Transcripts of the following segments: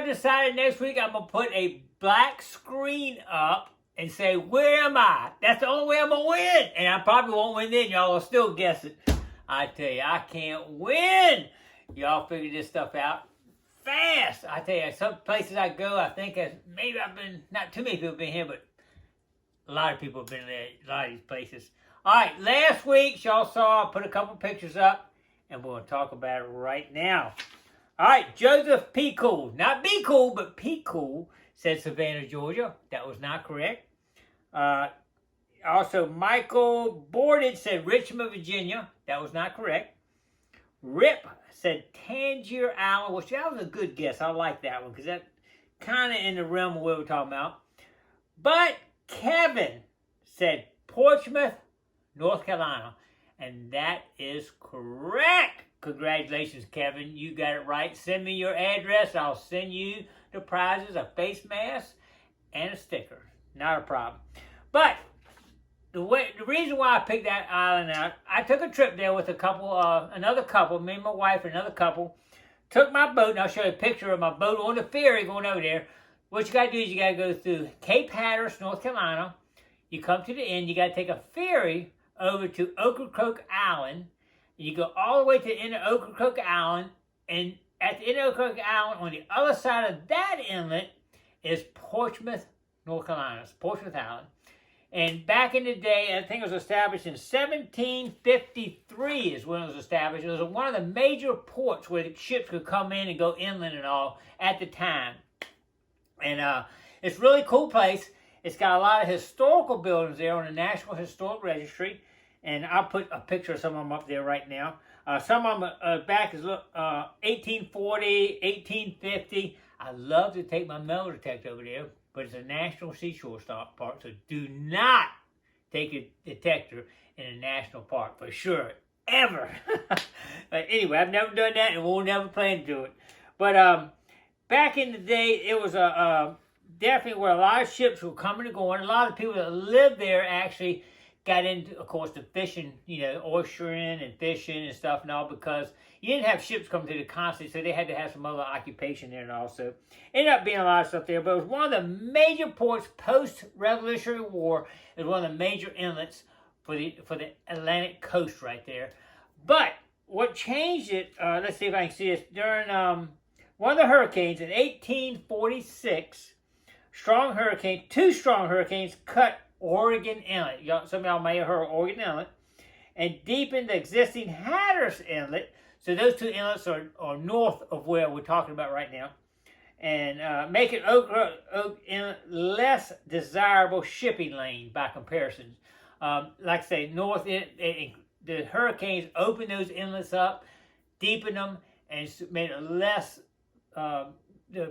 decided next week I'm going to put a black screen up and say, where am I? That's the only way I'm going to win. And I probably won't win then. Y'all will still guess it. I tell you, I can't win. Y'all figure this stuff out fast. I tell you, some places I go, I think maybe I've been, not too many people have been here, but a lot of people have been there, a lot of these places. All right, last week, y'all saw I put a couple pictures up, and we're going to talk about it right now. All right, Joseph P. Cool. Not Be Cool, but P. Cool said Savannah, Georgia. That was not correct. Also, Michael Borden said Richmond, Virginia. That was not correct. Rip said Tangier Island, which that was a good guess. I like that one because that's kind of in the realm of what we're talking about. But Kevin said Portsmouth, North Carolina. And that is correct. Congratulations, Kevin. You got it right. Send me your address. I'll send you the prizes, a face mask and a sticker. Not a problem. But the reason why I picked that island out, I took a trip there with another couple, me and my wife and another couple. Took my boat, and I'll show you a picture of my boat on the ferry going over there. What you got to do is you got to go through Cape Hatteras, North Carolina. You come to the end. You got to take a ferry over to Ocracoke Island. You go all the way to the end of Ocracoke Island. And at the end of Ocracoke Island, on the other side of that inlet, is Portsmouth, North Carolina. It's Portsmouth Island. And back in the day, I think it was established in 1753 is when it was established. It was one of the major ports where the ships could come in and go inland and all at the time. And it's a really cool place. It's got a lot of historical buildings there on the National Historic Registry. And I'll put a picture of some of them up there right now. Some of them back is 1840, 1850. I love to take my metal detector over there, but it's a National Seashore Park, so do not take a detector in a national park for sure, ever. But anyway, I've never done that and we'll never plan to do it. But back in the day, it was definitely where a lot of ships were coming and going. A lot of people that lived there actually got into, of course, the fishing, oystering and fishing and stuff and all, because you didn't have ships coming through the constantly, so they had to have some other occupation there and all. So ended up being a lot of stuff there, but it was one of the major ports post-Revolutionary War. It was one of the major inlets for the Atlantic coast right there. But what changed it, let's see if I can see this, during one of the hurricanes in 1846, two strong hurricanes cut Oregon Inlet. Some of y'all may have heard of Oregon Inlet, and deepened the existing Hatteras Inlet. So those two inlets are north of where we're talking about right now, and making Oak Inlet less desirable shipping lane by comparison. Like I say, the hurricanes opened those inlets up, deepened them, and made it less, the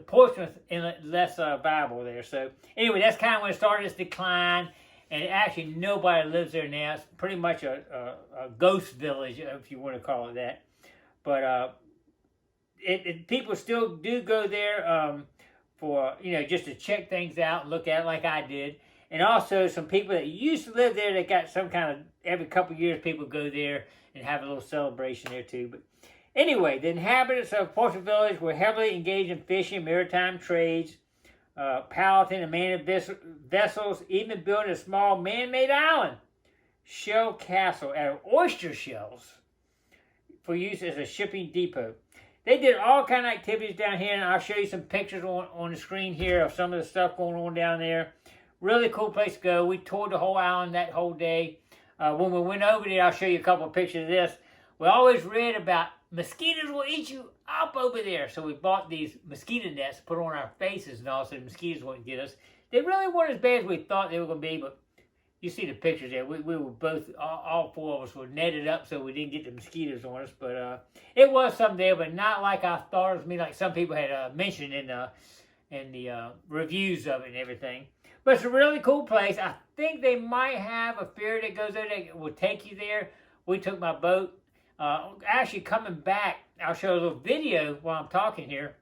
Portsmouth Inlet less viable there. So anyway, that's kind of when it started its decline. And actually, nobody lives there now. It's pretty much a ghost village, if you want to call it that. But people still do go there for, just to check things out and look at it like I did. And also, some people that used to live there, they got some kind of, every couple of years, people go there and have a little celebration there too. But anyway, the inhabitants of Portsmouth Village were heavily engaged in fishing, maritime trades, piloting and manning vessels, even building a small man-made island, shell castle out of oyster shells for use as a shipping depot. They did all kind of activities down here, and I'll show you some pictures on the screen here of some of the stuff going on down there. Really cool place to go. We toured the whole island that whole day. When we went over there, I'll show you a couple of pictures of this. We always read about mosquitoes will eat you up over there. So we bought these mosquito nets to put on our faces and all, so the mosquitoes wouldn't get us. They really weren't as bad as we thought they were going to be, but you see the pictures there. We were both, all four of us were netted up so we didn't get the mosquitoes on us. But it was something there, but not like I thought it was me, like some people had mentioned in the reviews of it and everything. But it's a really cool place. I think they might have a ferry that goes there that will take you there. We took my boat. Actually, coming back, I'll show a little video while I'm talking here.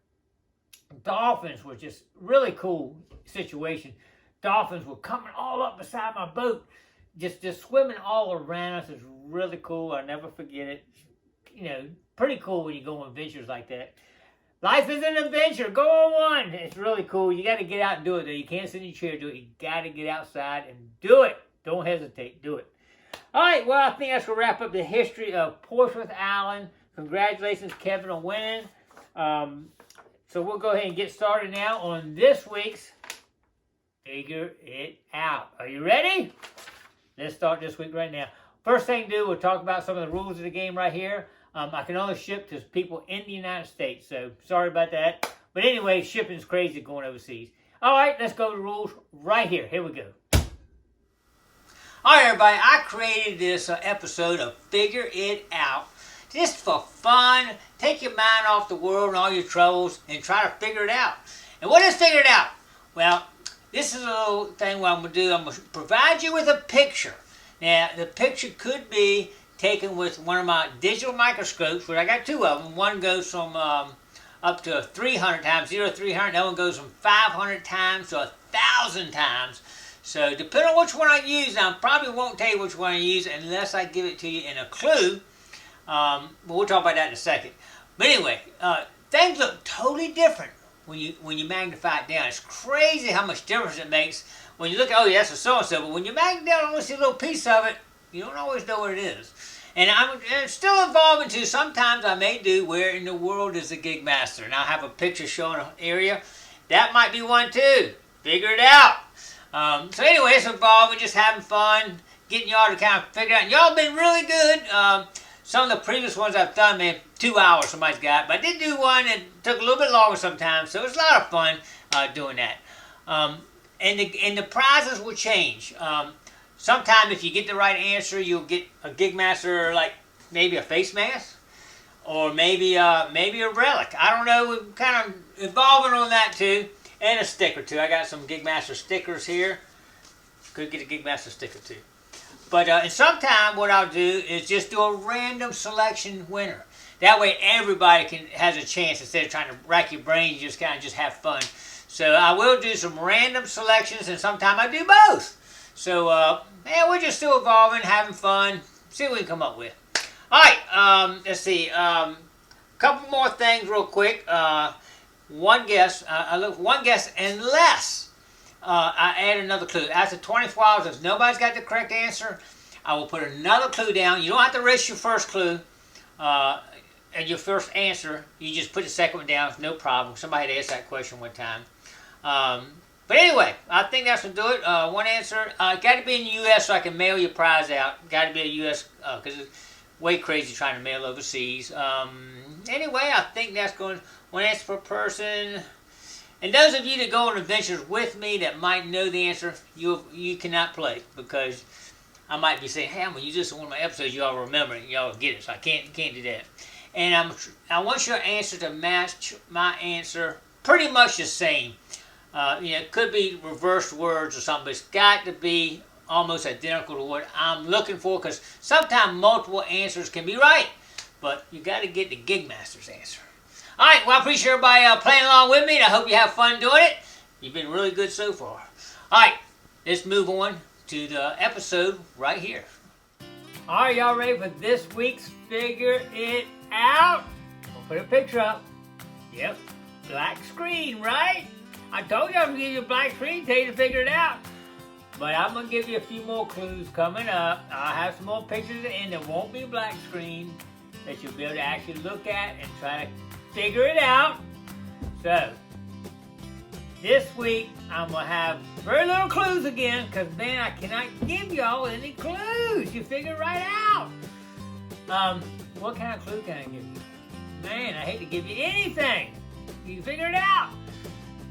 Dolphins were just really cool situation. Dolphins were coming all up beside my boat, just swimming all around us. It's really cool. I'll never forget it. Pretty cool when you go on adventures like that. Life is an adventure. Go on one. It's really cool. You got to get out and do it, though. You can't sit in your chair and do it. You got to get outside and do it. Don't hesitate. Do it. All right. Well, I think that's going to wrap up the history of Portsmouth Island. Congratulations, Kevin, on winning. So we'll go ahead and get started now on this week's Figure It Out. Are you ready? Let's start this week right now. First thing to do, we'll talk about some of the rules of the game right here. I can only ship to people in the United States, so sorry about that. But anyway, shipping's crazy going overseas. All right, let's go to the rules right here. Here we go. All right, everybody, I created this episode of Figure It Out just for fun. Take your mind off the world and all your troubles and try to figure it out. And what is Figure It Out? Well, this is a little thing what I'm going to do. I'm going to provide you with a picture. Now, the picture could be taken with one of my digital microscopes, but I got two of them. One goes from up to 300 times, 0 to 300. That one goes from 500 times to 1,000 times. So depending on which one I use, now I probably won't tell you which one I use unless I give it to you in a clue. But we'll talk about that in a second. But anyway, things look totally different when you magnify it down. It's crazy how much difference it makes when you look at, oh yeah, that's a so-and-so, but when you magnify it down and only see a little piece of it, you don't always know what it is. And I'm still evolving too. Sometimes I may do where in the world is the Gigmaster. And I'll have a picture showing an area. That might be one too. Figure it out. So anyway, it's evolving, just having fun, getting y'all to kind of figure it out. And y'all been really good. Some of the previous ones I've done, man, 2 hours somebody's got. But I did do one that took a little bit longer sometimes. So it's a lot of fun doing that. And the prizes will change. Sometime if you get the right answer, you'll get a Gigmaster, like maybe a face mask, or maybe a relic. I don't know. We're kind of evolving on that too, and a sticker too. I got some Gigmaster stickers here. Could get a Gigmaster sticker too. But and sometime what I'll do is just do a random selection winner. That way everybody has a chance instead of trying to rack your brains. You just kind of just have fun. So I will do some random selections, and sometime I do both. So, yeah, we're just still evolving, having fun, see what we can come up with. All right, let's see. Couple more things real quick. One guess unless I add another clue. After 24 hours, if nobody's got the correct answer, I will put another clue down. You don't have to risk your first clue and your first answer. You just put the second one down, no problem. Somebody had asked that question one time. But anyway, I think that's going to do it. One answer. Got to be in the U.S. so I can mail your prize out. Got to be a U.S. Because it's way crazy trying to mail overseas. Anyway, I think that's going. One answer per person. And those of you that go on adventures with me that might know the answer, you cannot play because I might be saying, hey, I'm going to use this in one of my episodes. Y'all remember it. Y'all get it. So I can't do that. And I want your answer to match my answer pretty much the same. It could be reversed words or something, but it's got to be almost identical to what I'm looking for because sometimes multiple answers can be right, but you got to get the Gigmaster's answer. All right, well, I appreciate everybody playing along with me, and I hope you have fun doing it. You've been really good so far. All right, let's move on to the episode right here. All right, y'all ready for this week's Figure It Out? We'll put a picture up. Yep, black screen, right? I told you I was going to give you a black screen, tell you to figure it out. But I'm going to give you a few more clues coming up. I'll have some more pictures at the end that won't be black screen that you'll be able to actually look at and try to figure it out. So, this week I'm going to have very little clues again because, man, I cannot give y'all any clues. You figure it right out. What kind of clue can I give you? Man, I hate to give you anything. You figure it out.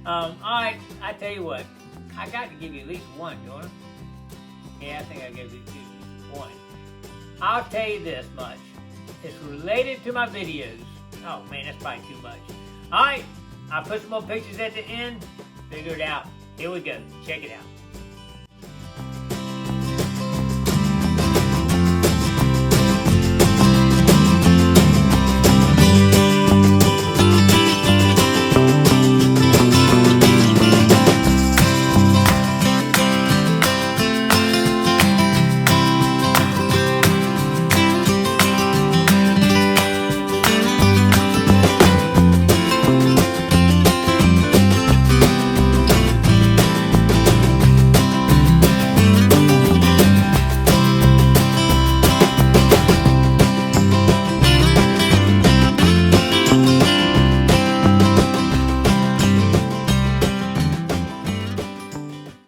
Alright, I tell you what, I got to give you at least one, don't I? Yeah, I think I gave you at least one. I'll tell you this much. It's related to my videos. Oh man, that's probably too much. Alright, I'll put some more pictures at the end. Figure it out. Here we go. Check it out.